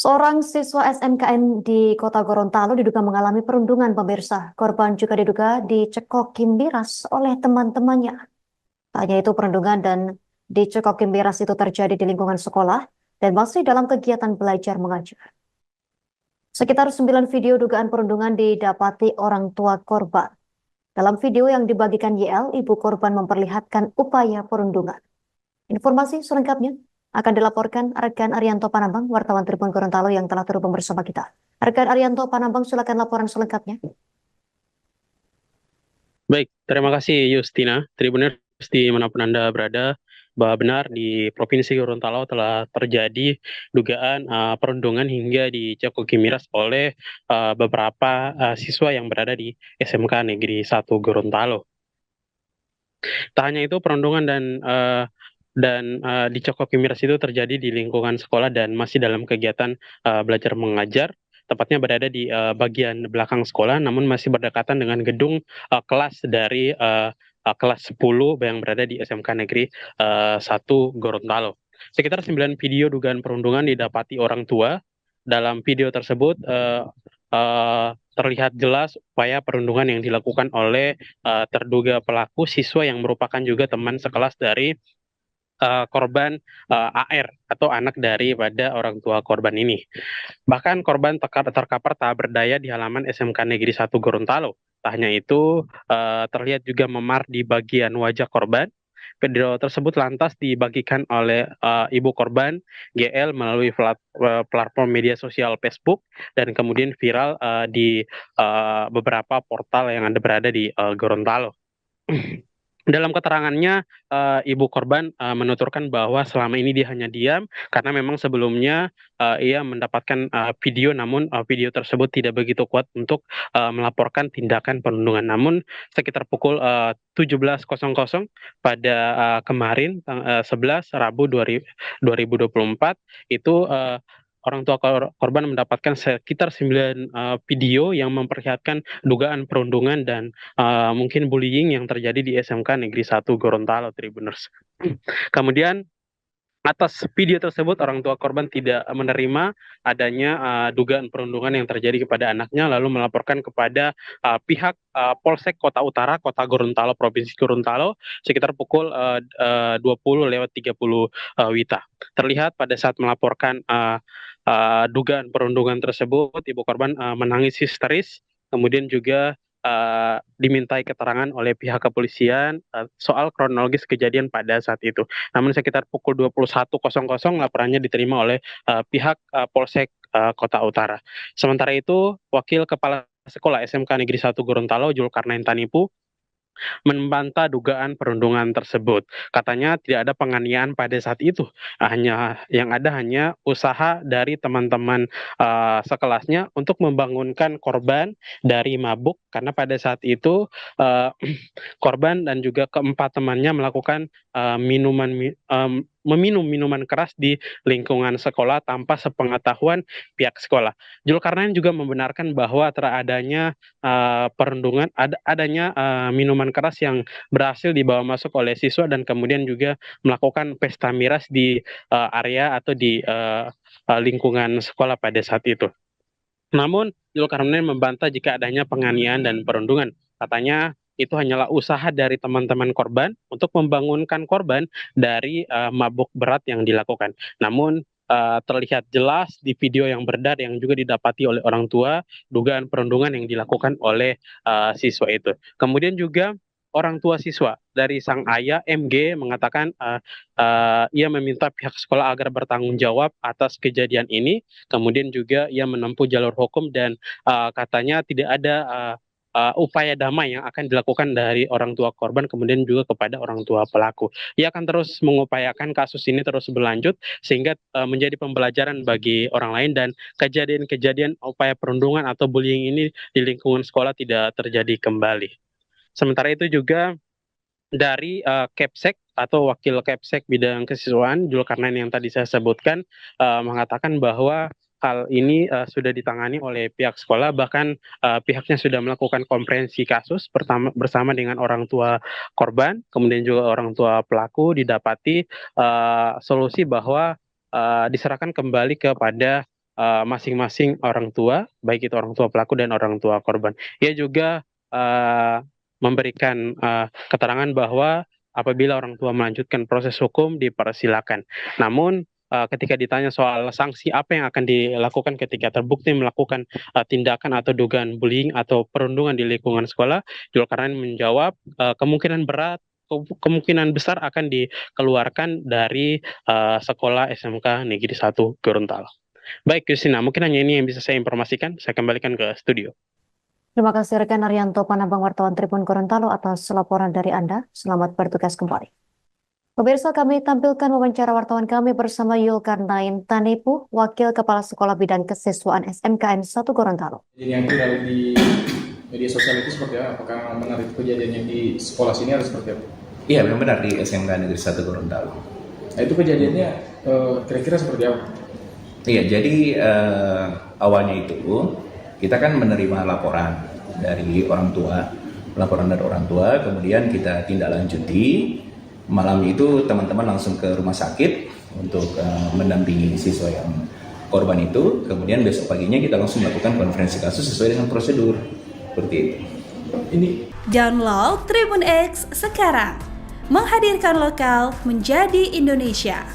Seorang siswa SMKN di Kota Gorontalo diduga mengalami perundungan pemirsa. Korban juga diduga dicekoki miras oleh teman-temannya. Tak hanya itu, perundungan dan dicekoki miras itu terjadi di lingkungan sekolah dan masih dalam kegiatan belajar mengajar. Sekitar 9 video dugaan perundungan didapati orang tua korban. Dalam video yang dibagikan YL, ibu korban memperlihatkan upaya perundungan. Informasi selengkapnya akan dilaporkan rekan Arianto Panambang, wartawan Tribun Gorontalo yang telah terhubung bersama kita. Rekan Arianto Panambang, silakan laporan selengkapnya. Baik, terima kasih Justina. Tribuners dimanapun Anda berada, bahwa benar di Provinsi Gorontalo telah terjadi dugaan perundungan hingga dicekoki miras oleh beberapa siswa yang berada di SMK Negeri 1 Gorontalo. Tak hanya itu, perundungan dan dicekoki miras itu terjadi di lingkungan sekolah dan masih dalam kegiatan belajar mengajar, tepatnya berada di bagian belakang sekolah, namun masih berdekatan dengan gedung kelas dari kelas 10 yang berada di SMK Negeri 1 Gorontalo. Sekitar 9 video dugaan perundungan didapati orang tua. Dalam video tersebut terlihat jelas upaya perundungan yang dilakukan oleh terduga pelaku siswa yang merupakan juga teman sekelas dari korban AR atau anak daripada orang tua korban ini. Bahkan korban terkapar tak berdaya di halaman SMK Negeri 1 Gorontalo. Tak hanya itu, terlihat juga memar di bagian wajah korban. Video tersebut lantas dibagikan oleh ibu korban GL melalui platform media sosial Facebook dan kemudian viral di beberapa portal yang ada berada di Gorontalo. Dalam keterangannya, ibu korban menuturkan bahwa selama ini dia hanya diam karena memang sebelumnya ia mendapatkan video, namun video tersebut tidak begitu kuat untuk melaporkan tindakan perundungan. Namun sekitar pukul 17.00 pada kemarin, 11 Rabu 2024, itu orang tua korban mendapatkan sekitar 9 video yang memperlihatkan dugaan perundungan dan mungkin bullying yang terjadi di SMK Negeri 1 Gorontalo, Tribuners. Kemudian atas video tersebut, orang tua korban tidak menerima adanya dugaan perundungan yang terjadi kepada anaknya, lalu melaporkan kepada pihak Polsek Kota Utara, Kota Gorontalo, Provinsi Gorontalo, sekitar pukul 20:30 WITA. Terlihat pada saat melaporkan dugaan perundungan tersebut, ibu korban menangis histeris, kemudian juga dimintai keterangan oleh pihak kepolisian soal kronologis kejadian pada saat itu. Namun sekitar pukul 21.00 laporannya diterima oleh pihak Polsek Kota Utara. Sementara itu, Wakil Kepala Sekolah SMK Negeri 1 Gorontalo, Julkarnain Tanipu, membantah dugaan perundungan tersebut. Katanya tidak ada penganiayaan pada saat itu, hanya yang ada hanya usaha dari teman-teman sekelasnya untuk membangunkan korban dari mabuk, karena pada saat itu korban dan juga keempat temannya melakukan meminum minuman keras di lingkungan sekolah tanpa sepengetahuan pihak sekolah. Julkarnain juga membenarkan bahwa teradanya perundungan, adanya minuman keras yang berhasil dibawa masuk oleh siswa dan kemudian juga melakukan pesta miras di area atau di lingkungan sekolah pada saat itu. Namun, Zulkarnain membantah jika adanya penganiayaan dan perundungan. Katanya itu hanyalah usaha dari teman-teman korban untuk membangunkan korban dari mabuk berat yang dilakukan. Namun terlihat jelas di video yang beredar yang juga didapati oleh orang tua dugaan perundungan yang dilakukan oleh siswa itu. Kemudian juga orang tua siswa dari sang ayah MG mengatakan ia meminta pihak sekolah agar bertanggung jawab atas kejadian ini. Kemudian juga ia menempuh jalur hukum dan katanya tidak ada upaya damai yang akan dilakukan dari orang tua korban kemudian juga kepada orang tua pelaku. Ia akan terus mengupayakan kasus ini terus berlanjut sehingga menjadi pembelajaran bagi orang lain dan kejadian-kejadian upaya perundungan atau bullying ini di lingkungan sekolah tidak terjadi kembali. Sementara itu juga dari Kepsek atau Wakil Kepsek Bidang Kesiswaan Julkarnain yang tadi saya sebutkan mengatakan bahwa hal ini sudah ditangani oleh pihak sekolah, bahkan pihaknya sudah melakukan komprehensi kasus bersama dengan orang tua korban, kemudian juga orang tua pelaku, didapati solusi bahwa diserahkan kembali kepada masing-masing orang tua, baik itu orang tua pelaku dan orang tua korban. Ia juga memberikan keterangan bahwa apabila orang tua melanjutkan proses hukum dipersilakan. Namun ketika ditanya soal sanksi apa yang akan dilakukan ketika terbukti melakukan tindakan atau dugaan bullying atau perundungan di lingkungan sekolah, Zulkarnain menjawab kemungkinan berat, kemungkinan besar akan dikeluarkan dari sekolah SMK Negeri 1 Gorontalo. Baik, Yusina, mungkin hanya ini yang bisa saya informasikan. Saya kembalikan ke studio. Terima kasih rekan Arianto Panambang wartawan Tribun Gorontalo atas laporan dari Anda. Selamat bertugas kembali. Pemirsa, kami tampilkan wawancara wartawan kami bersama Zulkarnain Tanipu, Wakil Kepala Sekolah Bidang Kesiswaan SMKN 1 Gorontalo. Jadi yang viral di media sosial itu seperti apa? Apakah benar itu kejadiannya di sekolah sini atau seperti apa? Iya, memang benar di SMK Negeri 1 Gorontalo. Nah, itu kejadiannya kira-kira seperti apa? Iya, jadi awalnya itu kita kan menerima laporan dari orang tua, kemudian kita tindak lanjuti. Malam itu teman-teman langsung ke rumah sakit untuk mendampingi siswa yang korban itu. Kemudian besok paginya kita langsung melakukan konferensi kasus sesuai dengan prosedur. Seperti itu. Download Tribun X sekarang. Menghadirkan lokal menjadi Indonesia.